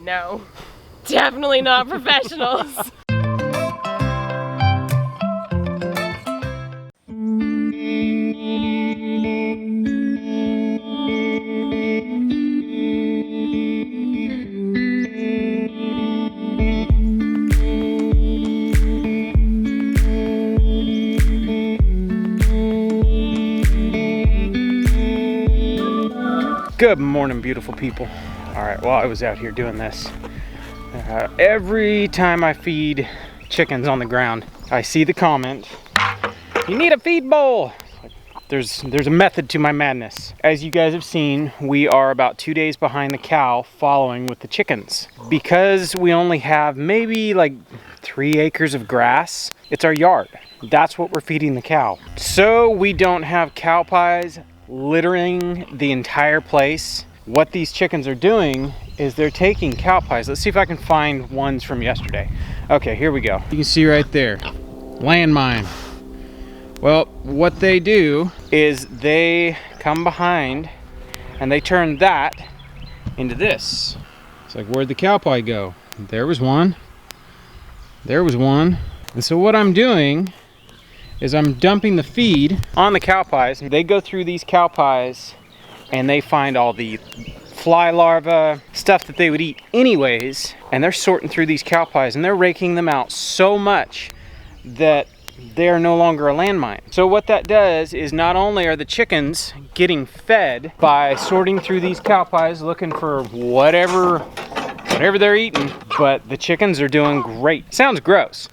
No, definitely not professionals. Good morning, beautiful people. All right, well, I was out here doing this. Every time I feed chickens on the ground, I see the comment, "You need a feed bowl." There's a method to my madness. As you guys have seen, we are about 2 days behind the cow following with the chickens. Because we only have maybe like 3 acres of grass, it's our yard. That's what we're feeding the cow. So we don't have cow pies littering the entire place. What these chickens are doing is they're taking cow pies. Let's see if I can find ones from yesterday. Okay, here we go. You can see right there, landmine. Well, what they do is they come behind and they turn that into this. It's like, where'd the cow pie go? There was one. There was one. And so what I'm doing is I'm dumping the feed on the cow pies. They go through these cow pies and they find all the fly larvae, stuff that they would eat anyways, and they're sorting through these cow pies and they're raking them out so much that they are no longer a landmine. So what that does is not only are the chickens getting fed by sorting through these cow pies looking for whatever they're eating, but the chickens are doing great. Sounds gross,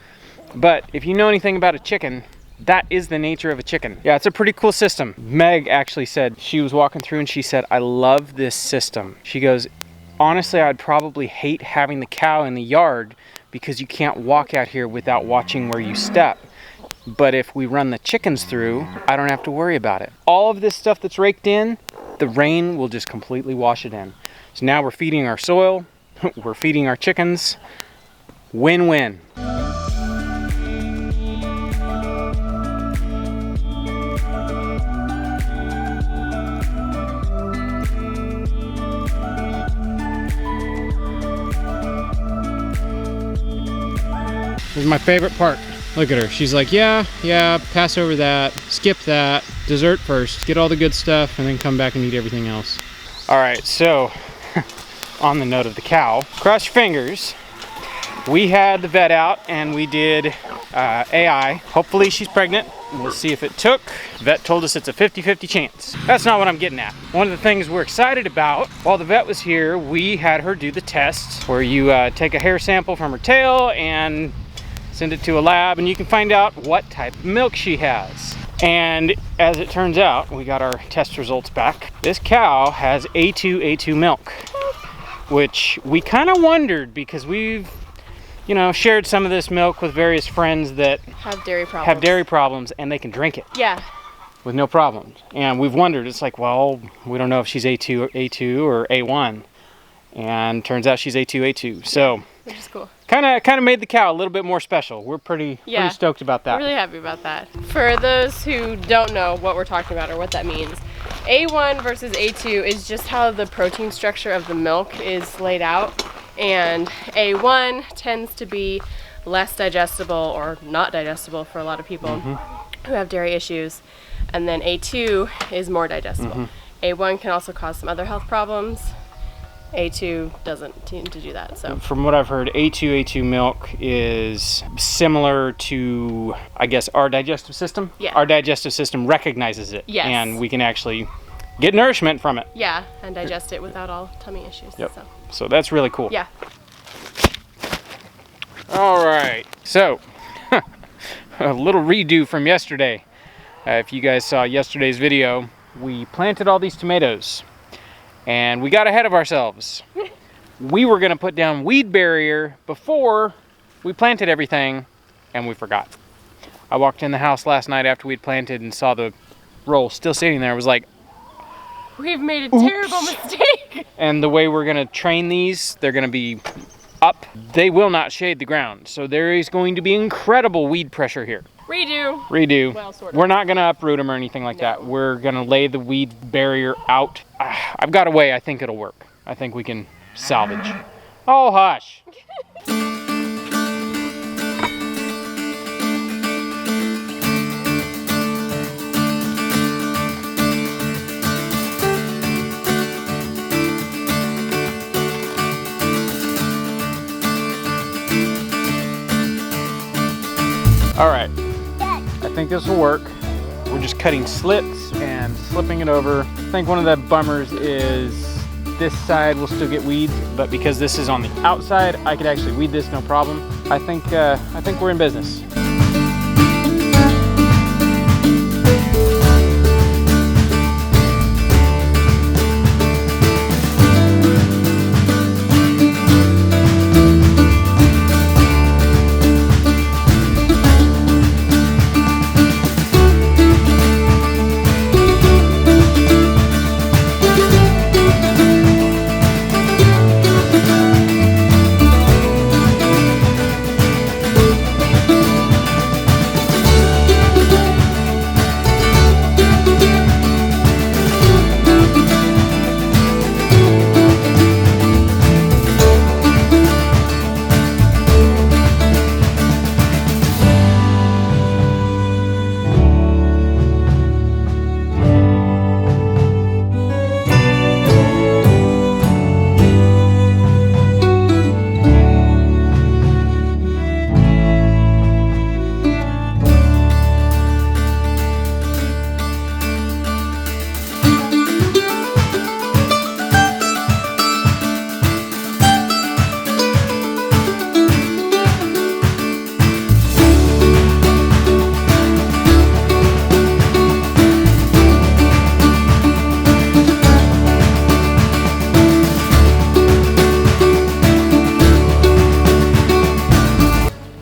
but if you know anything about a chicken, that is the nature of a chicken. Yeah, it's a pretty cool system. Meg actually said, she was walking through and she said, "I love this system." She goes, "Honestly, I'd probably hate having the cow in the yard because you can't walk out here without watching where you step. But if we run the chickens through, I don't have to worry about it. All of this stuff that's raked in, the rain will just completely wash it in." So now we're feeding our soil, we're feeding our chickens. Win-win. This is my favorite part. Look at her. She's like, yeah, pass over that, skip that, dessert first, get all the good stuff, and then come back and eat everything else. All right, so on the note of the cow, cross your fingers. We had the vet out and we did AI. Hopefully she's pregnant. We'll see if it took. Vet told us it's a 50-50 chance. That's not what I'm getting at. One of the things we're excited about, while the vet was here, we had her do the test where you take a hair sample from her tail and send it to a lab and you can find out what type of milk she has. And as it turns out, we got our test results back. This cow has A2 milk, which we kind of wondered because we've, shared some of this milk with various friends that have dairy problems and they can drink it. Yeah. With no problems. And we've wondered, it's like, well, we don't know if she's A2 or A1. And turns out she's A2. So, which is cool. Kind of made the cow a little bit more special. We're pretty stoked about that. We're really happy about that. For those who don't know what we're talking about or what that means, A1 versus A2 is just how the protein structure of the milk is laid out. And A1 tends to be less digestible or not digestible for a lot of people who have dairy issues. And then A2 is more digestible. A1 can also cause some other health problems. A2 doesn't tend to do that. So from what I've heard, A2 milk is similar to, I guess, our digestive system. Yeah. Our digestive system recognizes it. Yes. And we can actually get nourishment from it. Yeah, and digest it without all tummy issues. Yep. So that's really cool. Yeah. All right. So a little redo from yesterday. If you guys saw yesterday's video, we planted all these tomatoes. And we got ahead of ourselves. We were gonna put down weed barrier before we planted everything, and we forgot. I walked in the house last night after we'd planted and saw the roll still sitting there. I was like, we've made a terrible mistake. And the way we're gonna train these, they're gonna be up. They will not shade the ground. So there is going to be incredible weed pressure here. Redo. Well, sort of. We're not gonna uproot them or anything like that. We're gonna lay the weed barrier out. I've got a way I think it'll work. I think we can salvage. Oh, hush. All right, I think this will work. We're just cutting slits and slipping it over. I think one of the bummers is this side will still get weeds, but because this is on the outside, I could actually weed this no problem. I think we're in business.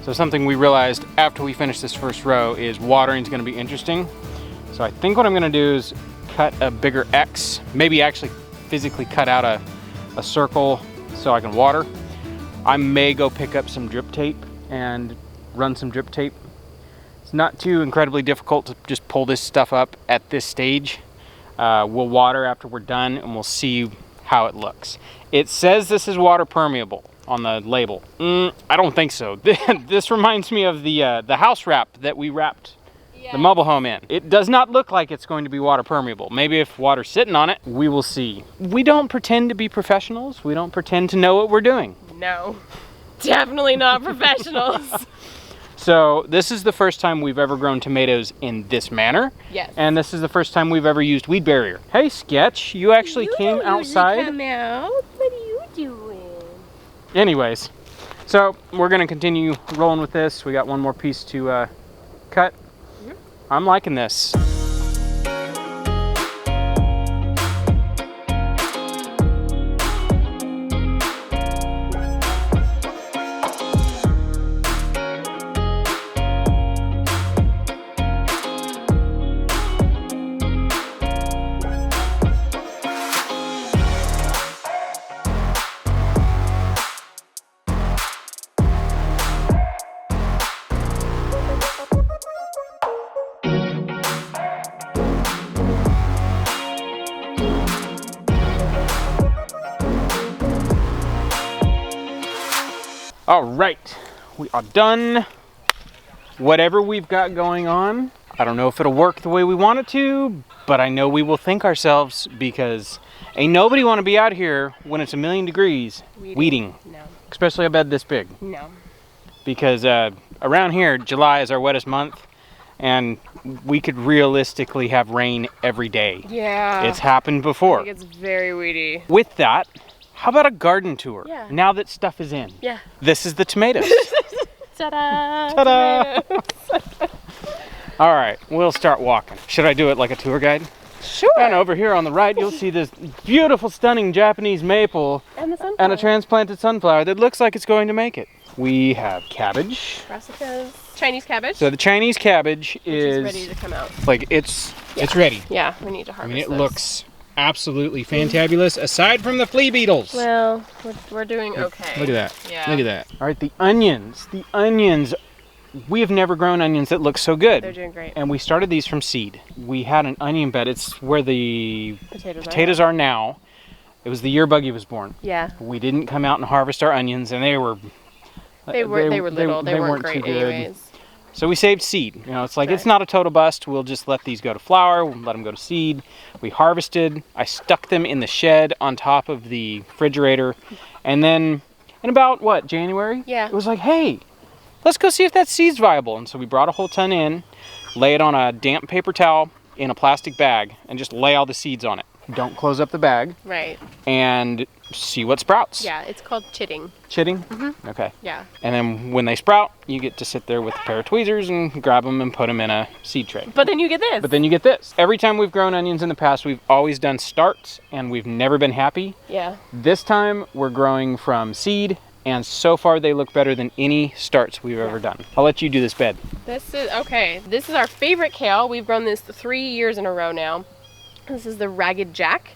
So something we realized after we finished this first row is watering is going to be interesting. So I think what I'm going to do is cut a bigger X, maybe actually physically cut out a circle so I can water. I may go pick up some drip tape and run some drip tape. It's not too incredibly difficult to just pull this stuff up at this stage. We'll water after we're done and we'll see how it looks. It says this is water permeable on the label. I don't think so. This reminds me of the house wrap that we wrapped the mobile home in. It does not look like it's going to be water permeable. Maybe if water's sitting on it, we will see. We don't pretend to be professionals. We don't pretend to know what we're doing. No, definitely not professionals. So this is the first time we've ever grown tomatoes in this manner. Yes. And this is the first time we've ever used weed barrier. Hey, Sketch, you actually came outside. Come out. What are you doing? Anyways, so we're gonna continue rolling with this. We got one more piece to cut. I'm liking this. All right, we are done. Whatever we've got going on, I don't know if it'll work the way we want it to, but I know we will thank ourselves because ain't nobody want to be out here when it's 1,000,000 degrees weeding. No. Especially a bed this big. No. Because around here, July is our wettest month, and we could realistically have rain every day. Yeah. It's happened before. I think it's very weedy. With that, how about a garden tour? Yeah. Now that stuff is in. Yeah. This is the tomatoes. Ta-da! Ta-da! All right, we'll start walking. Should I do it like a tour guide? Sure. And over here on the right, you'll see this beautiful, stunning Japanese maple And the sunflower. and a transplanted sunflower that looks like it's going to make it. We have cabbage. Brassicas. Chinese cabbage. So the Chinese cabbage which is ready to come out. like it's ready. Yeah, we need to I harvest mean, it this. looks absolutely fantabulous, aside from the flea beetles. Well, we're doing okay. Look at that. Yeah. Look at that. All right, the onions. The onions. We have never grown onions that look so good. They're doing great. And we started these from seed. We had an onion bed. It's where the Potatoes potatoes are now. It was the year Buggy was born. Yeah. We didn't come out and harvest our onions, and they were little. They weren't too great good. anyways. So we saved seed. You know, it's like, Right. it's not a total bust. We'll just let these go to flower. We'll let them go to seed. We harvested. I stuck them in the shed on top of the refrigerator. And then in about, what, January? Yeah. It was like, hey, let's go see if that seed's viable. And so we brought a whole ton in, lay it on a damp paper towel in a plastic bag, and just lay all the seeds on it. Don't close up the bag. Right. And see what sprouts. Yeah, it's called chitting. Chitting? Mm-hmm. Okay. Yeah. And then when they sprout, you get to sit there with a pair of tweezers and grab them and put them in a seed tray. But then you get this. But then you get this. Every time we've grown onions in the past, we've always done starts, and we've never been happy. Yeah. This time, we're growing from seed, and so far they look better than any starts we've ever done. I'll let you do this bed. This is our favorite kale. We've grown this 3 years in a row now. This is the Ragged Jack.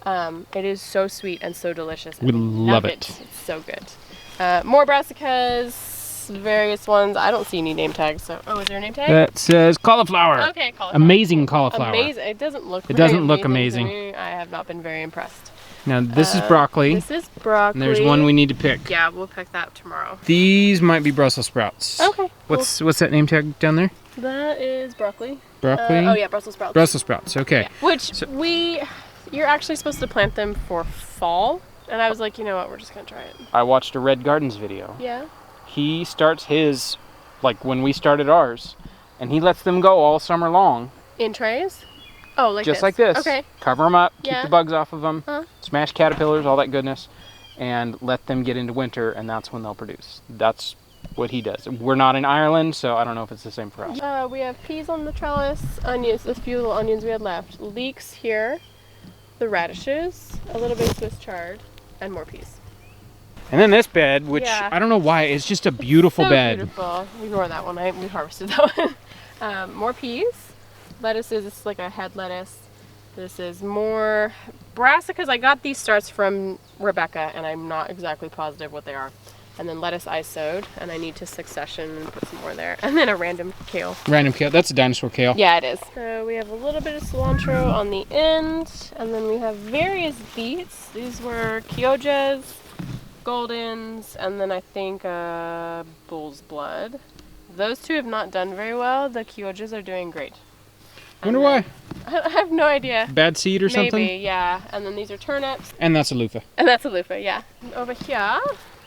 It is so sweet and so delicious. We love it. It's so good. More brassicas, various ones. I don't see any name tags. So, is there a name tag? That says cauliflower. Okay, cauliflower. Amazing cauliflower. Amazing. It doesn't look. It doesn't look amazing. To me. I have not been very impressed. Now this is broccoli. This is broccoli. And there's one we need to pick. Yeah, we'll pick that tomorrow. These might be Brussels sprouts. Okay. What's that name tag down there? That is broccoli. Broccoli? Oh yeah, Brussels sprouts. Brussels sprouts, okay. Yeah. You're actually supposed to plant them for fall. And I was like, you know what, we're just gonna try it. I watched a Red Gardens video. Yeah. He starts his, like when we started ours, and he lets them go all summer long. In trays? Oh, like just this. like this. Okay. Cover them up, keep Yeah. the bugs off of them, Huh? smash caterpillars, all that goodness, and let them get into winter, and that's when they'll produce. That's what he does. We're not in Ireland, so I don't know if it's the same for us. We have peas on the trellis, onions, the few little onions we had left, leeks here, the radishes, a little bit of Swiss chard, and more peas. And then this bed, which Yeah. I don't know why, it's just a beautiful So bed. Beautiful. Ignore that one. We harvested that one. More peas. Lettuces. This is like a head lettuce. This is more brassicas. I got these starts from Rebecca, and I'm not exactly positive what they are. And then lettuce I sowed, and I need to succession and put some more there. And then a random kale. Random kale, that's a dinosaur kale. Yeah, it is. So we have a little bit of cilantro on the end, and then we have various beets. These were Kyojas, Goldens, and then I think bull's blood. Those two have not done very well. The Kyojas are doing great. Wonder why. I have no idea. Bad seed or something? Maybe, yeah. And then these are turnips. And that's a loofah. And that's a loofah, yeah. And over here,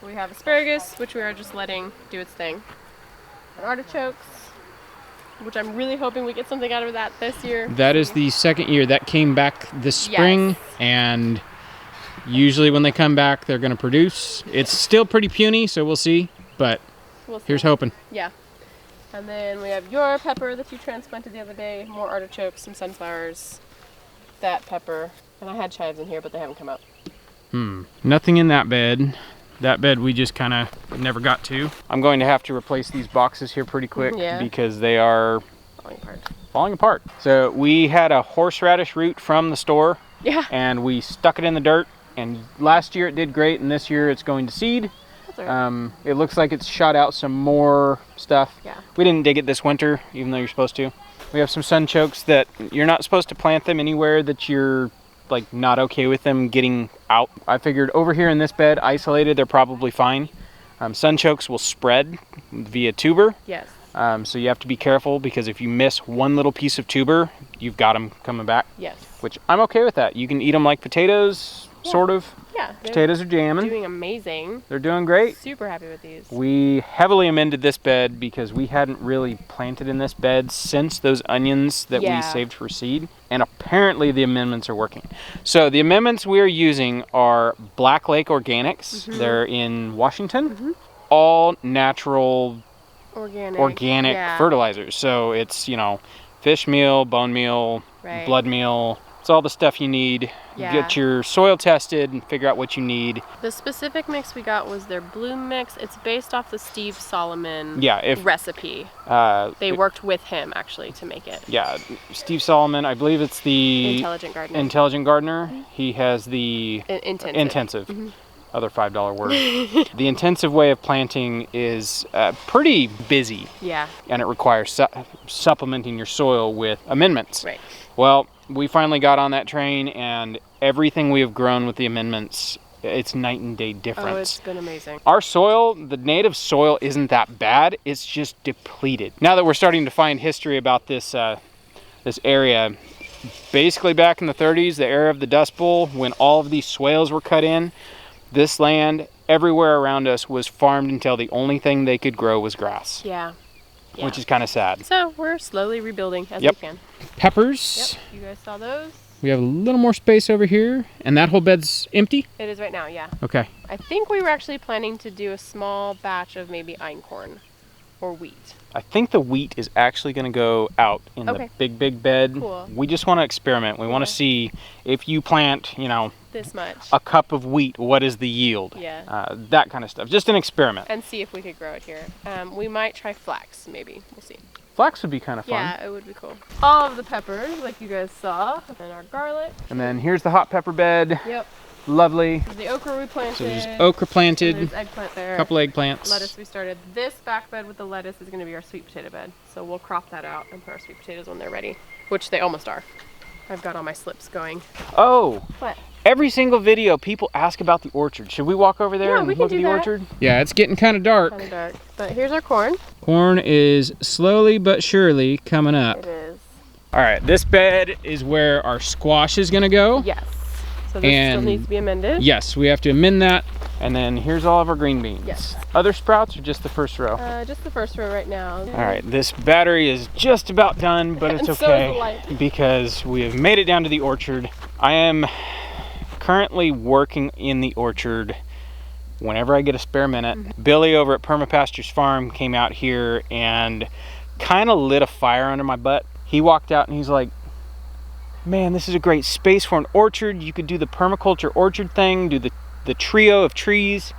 we have asparagus, which we are just letting do its thing. And artichokes, which I'm really hoping we get something out of that this year. That is the second year. That came back this spring, Yes. and usually when they come back, they're going to produce. It's still pretty puny, so we'll see, but We'll see. here's hoping. Yeah. And then we have your pepper that you transplanted the other day, more artichokes, some sunflowers, that pepper. And I had chives in here, but they haven't come out. Nothing in that bed. That bed we just kind of never got to. I'm going to have to replace these boxes here pretty quick because they are falling apart. So we had a horseradish root from the store, and we stuck it in the dirt, and last year it did great, and this year it's going to seed. That's all right. It looks like it's shot out some more stuff. Yeah. We didn't dig it this winter, even though you're supposed to. We have some sunchokes that you're not supposed to plant them anywhere that you're like not okay with them getting out. I figured over here in this bed, isolated, they're probably fine. Sunchokes will spread via tuber. Yes. So you have to be careful, because if you miss one little piece of tuber, you've got them coming back. Yes. Which I'm okay with that. You can eat them like potatoes, sort of. Yeah. Potatoes are jamming. Doing amazing. They're doing great. Super happy with these. We heavily amended this bed because we hadn't really planted in this bed since those onions that we saved for seed. And apparently the amendments are working. So the amendments we are using are Black Lake Organics. They're in Washington. All natural organic fertilizers. So it's, fish meal, bone meal, blood meal. It's all the stuff you need. Get your soil tested and figure out what you need. The specific mix we got was their bloom mix. It's based off the Steve Solomon recipe. They worked with him actually to make it. Yeah, Steve Solomon, I believe it's the Intelligent Gardener. He has the intensive. Other $5 word. The intensive way of planting is pretty busy. Yeah. And it requires supplementing your soil with amendments. Right. Well, we finally got on that train, and everything we have grown with the amendments, it's night and day difference. Oh, it's been amazing. Our soil, the native soil, isn't that bad. It's just depleted. Now that we're starting to find history about this this area, basically back in the 30s, the era of the Dust Bowl, when all of these swales were cut in, this land everywhere around us was farmed until the only thing they could grow was grass. Yeah. Which is kind of sad. So we're slowly rebuilding as we can. Peppers. Yep, you guys saw those. We have a little more space over here, and that whole bed's empty? It is right now, yeah. Okay. I think we were actually planning to do a small batch of maybe einkorn or wheat. I think the wheat is actually going to go out in the big bed. Cool. We just want to experiment. We want to see if you plant, you know, this much, a cup of wheat, what is the yield? Yeah. That kind of stuff. Just an experiment. And see if we could grow it here. We might try flax, maybe. We'll see. Flax would be kind of fun. Yeah, it would be cool. All of the peppers, like you guys saw, and our garlic. And then here's the hot pepper bed. Yep. Lovely. There's the okra we planted. So there's okra planted. There's eggplant there. A couple eggplants. Lettuce we started. This back bed with the lettuce is going to be our sweet potato bed. So we'll crop that out and put our sweet potatoes when they're ready, which they almost are. I've got all my slips going. Oh. What? Every single video, people ask about the orchard. Should we walk over there and look at the orchard? Yeah, it's getting kind of dark. Kind of dark. But here's our corn. Corn is slowly but surely coming up. It is. All right, this bed is where our squash is going to go. Yes. So this still needs to be amended. Yes, we have to amend that. And then here's all of our green beans. Yes. Other sprouts or just the first row? Just the first row right now. All right, this battery is just about done, but it's okay because we have made it down to the orchard. I am currently working in the orchard whenever I get a spare minute. Billy over at Permapastures Farm came out here and kind of lit a fire under my butt. He walked out and he's like, man, this is a great space for an orchard. You could do the permaculture orchard thing, do the trio of trees.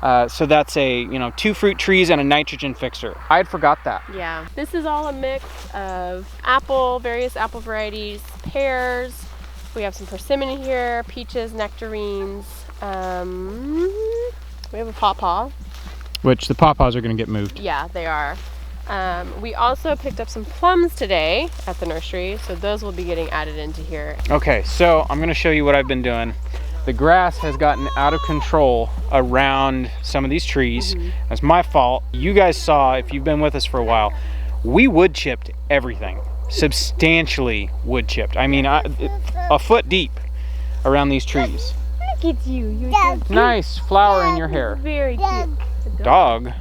So that's a, you know, 2 fruit trees and a nitrogen fixer. I had forgot that. Yeah. This is all a mix of various apple varieties, pears. We have some persimmon here, peaches, nectarines. We have a pawpaw. Which the pawpaws are going to get moved. Yeah, they are. We also picked up some plums today at the nursery, so those will be getting added into here. Okay, so I'm going to show you what I've been doing. The grass has gotten out of control around some of these trees. That's my fault. You guys saw, if you've been with us for a while, we wood chipped everything. Substantially wood chipped. I mean, a foot deep around these trees. Look at you. You're so nice flower in your hair. Very cute. Dog?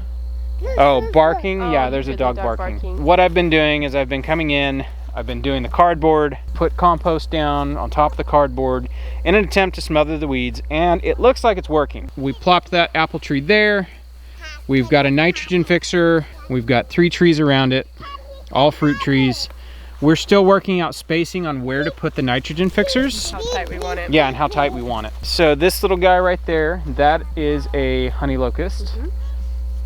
Oh, barking? Yeah, there's a dog barking. What I've been doing is I've been coming in, I've been doing the cardboard, put compost down on top of the cardboard in an attempt to smother the weeds, and it looks like it's working. We plopped that apple tree there. We've got a nitrogen fixer. We've got 3 trees around it, all fruit trees. We're still working out spacing on where to put the nitrogen fixers. How tight we want it. Yeah, and how tight we want it. So this little guy right there, that is a honey locust.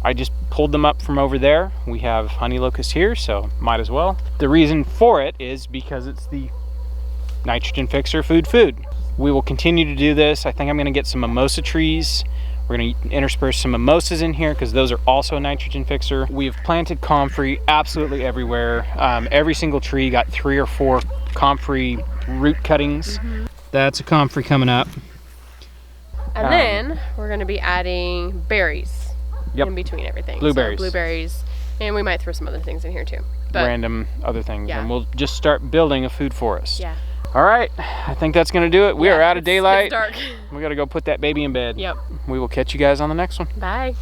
I just pulled them up from over there. We have honey locust here, so might as well. The reason for it is because it's the nitrogen fixer food. We will continue to do this. I think I'm gonna get some mimosa trees. We're gonna intersperse some mimosas in here because those are also a nitrogen fixer. We've planted comfrey absolutely everywhere. Every single tree got 3 or 4 comfrey root cuttings. That's a comfrey coming up. And then we're gonna be adding berries in between everything. Blueberries. So blueberries. And we might throw some other things in here too. But random other things. Yeah. And we'll just start building a food forest. Yeah. All right, I think that's gonna do it. We are out of daylight. It's dark. We gotta go put that baby in bed. Yep. We will catch you guys on the next one. Bye.